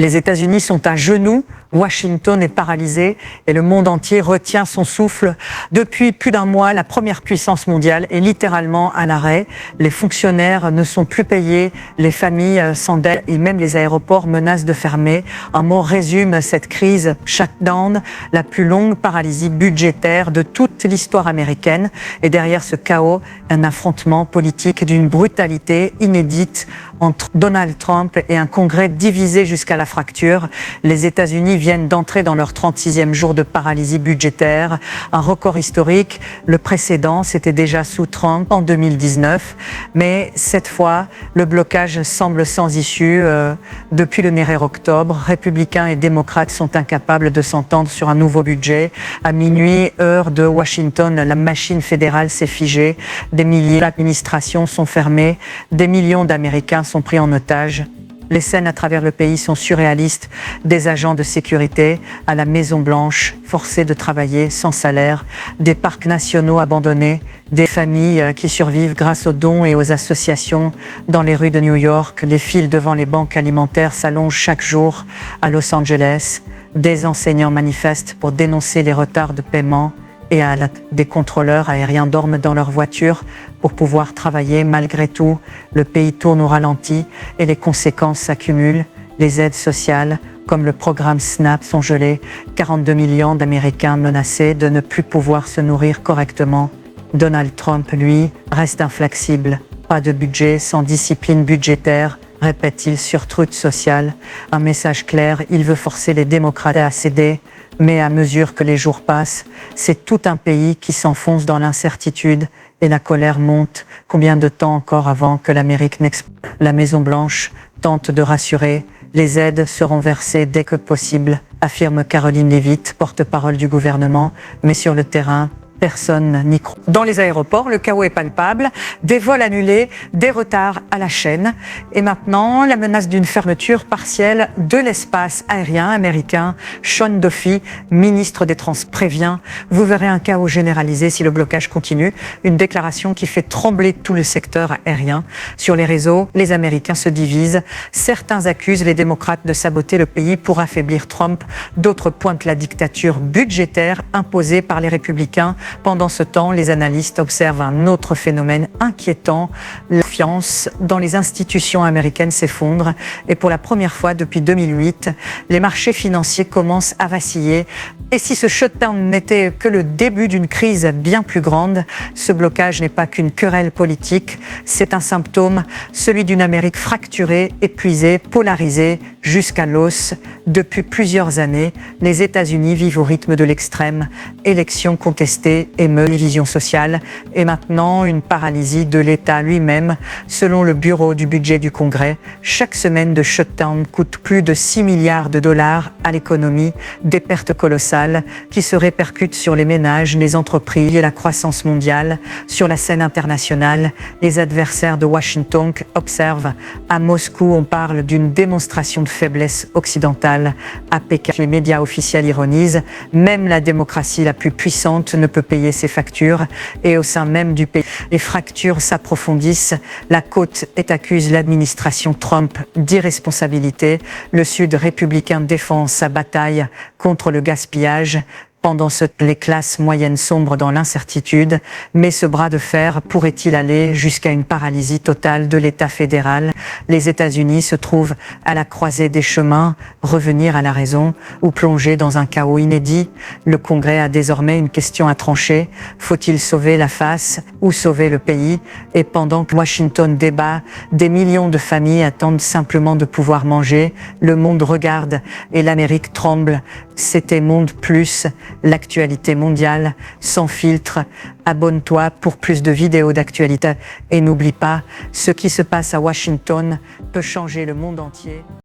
Les États-Unis sont à genoux, Washington est paralysé et le monde entier retient son souffle. Depuis plus d'un mois, la première puissance mondiale est littéralement à l'arrêt. Les fonctionnaires ne sont plus payés, les familles s'endettent et même les aéroports menacent de fermer. Un mot résume cette crise shutdown, la plus longue paralysie budgétaire de toute l'histoire américaine. Et derrière ce chaos, un affrontement politique d'une brutalité inédite entre Donald Trump et un Congrès divisé jusqu'à la fracture. Les États-Unis viennent d'entrer dans leur 36e jour de paralysie budgétaire, un record historique. Le précédent, c'était déjà sous Trump en 2019, mais cette fois, le blocage semble sans issue. Depuis le 9 octobre, républicains et démocrates sont incapables de s'entendre sur un nouveau budget. À minuit, heure de Washington, la machine fédérale s'est figée. Des milliers d'administrations sont fermées, des millions d'Américains sont pris en otage. Les scènes à travers le pays sont surréalistes. Des agents de sécurité à la Maison-Blanche, forcés de travailler sans salaire, des parcs nationaux abandonnés, des familles qui survivent grâce aux dons et aux associations dans les rues de New York. Les files devant les banques alimentaires s'allongent chaque jour à Los Angeles. Des enseignants manifestent pour dénoncer les retards de paiement et des contrôleurs aériens dorment dans leurs voitures pour pouvoir travailler. Malgré tout, le pays tourne au ralenti et les conséquences s'accumulent. Les aides sociales, comme le programme SNAP, sont gelées. 42 millions d'Américains menacés de ne plus pouvoir se nourrir correctement. Donald Trump, lui, reste inflexible. Pas de budget sans discipline budgétaire, répète-t-il sur Truth Social. Un message clair, il veut forcer les démocrates à céder. Mais à mesure que les jours passent, c'est tout un pays qui s'enfonce dans l'incertitude et la colère monte. Combien de temps encore avant que l'Amérique n'explose ? La Maison-Blanche tente de rassurer. Les aides seront versées dès que possible, affirme Caroline Leavitt, porte-parole du gouvernement. Mais sur le terrain, personne n'y croit. Dans les aéroports, le chaos est palpable. Des vols annulés, des retards à la chaîne. Et maintenant, la menace d'une fermeture partielle de l'espace aérien américain. Sean Duffy, ministre des Transports, prévient « Vous verrez un chaos généralisé si le blocage continue ». Une déclaration qui fait trembler tout le secteur aérien. Sur les réseaux, les Américains se divisent. Certains accusent les démocrates de saboter le pays pour affaiblir Trump. D'autres pointent la dictature budgétaire imposée par les républicains. Pendant ce temps, les analystes observent un autre phénomène inquiétant. La confiance dans les institutions américaines s'effondre et pour la première fois depuis 2008, les marchés financiers commencent à vaciller. Et si ce shutdown n'était que le début d'une crise bien plus grande, ce blocage n'est pas qu'une querelle politique, c'est un symptôme, celui d'une Amérique fracturée, épuisée, polarisée jusqu'à l'os. Depuis plusieurs années, les États-Unis vivent au rythme de l'extrême, élections contestées, émeutes, division sociale et maintenant une paralysie de l'État lui-même. Selon le bureau du budget du Congrès, chaque semaine de shutdown coûte plus de 6 milliards de dollars à l'économie, des pertes colossales qui se répercutent sur les ménages, les entreprises et la croissance mondiale. Sur la scène internationale, les adversaires de Washington observent. À Moscou, on parle d'une démonstration de faiblesse occidentale. À Pékin, les médias officiels ironisent. Même la démocratie la plus puissante ne peut payer ses factures. Et au sein même du pays, les fractures s'approfondissent. La côte est accuse l'administration Trump d'irresponsabilité. Le Sud républicain défend sa bataille contre le gaspillage. Pendant ce temps, les classes moyennes sombrent dans l'incertitude, mais ce bras de fer pourrait-il aller jusqu'à une paralysie totale de l'État fédéral ? Les États-Unis se trouvent à la croisée des chemins, revenir à la raison ou plonger dans un chaos inédit. Le Congrès a désormais une question à trancher. Faut-il sauver la face ou sauver le pays ? Et pendant que Washington débat, des millions de familles attendent simplement de pouvoir manger. Le monde regarde et l'Amérique tremble. C'était Monde Plus, l'actualité mondiale, sans filtre. Abonne-toi pour plus de vidéos d'actualité et n'oublie pas, ce qui se passe à Washington peut changer le monde entier.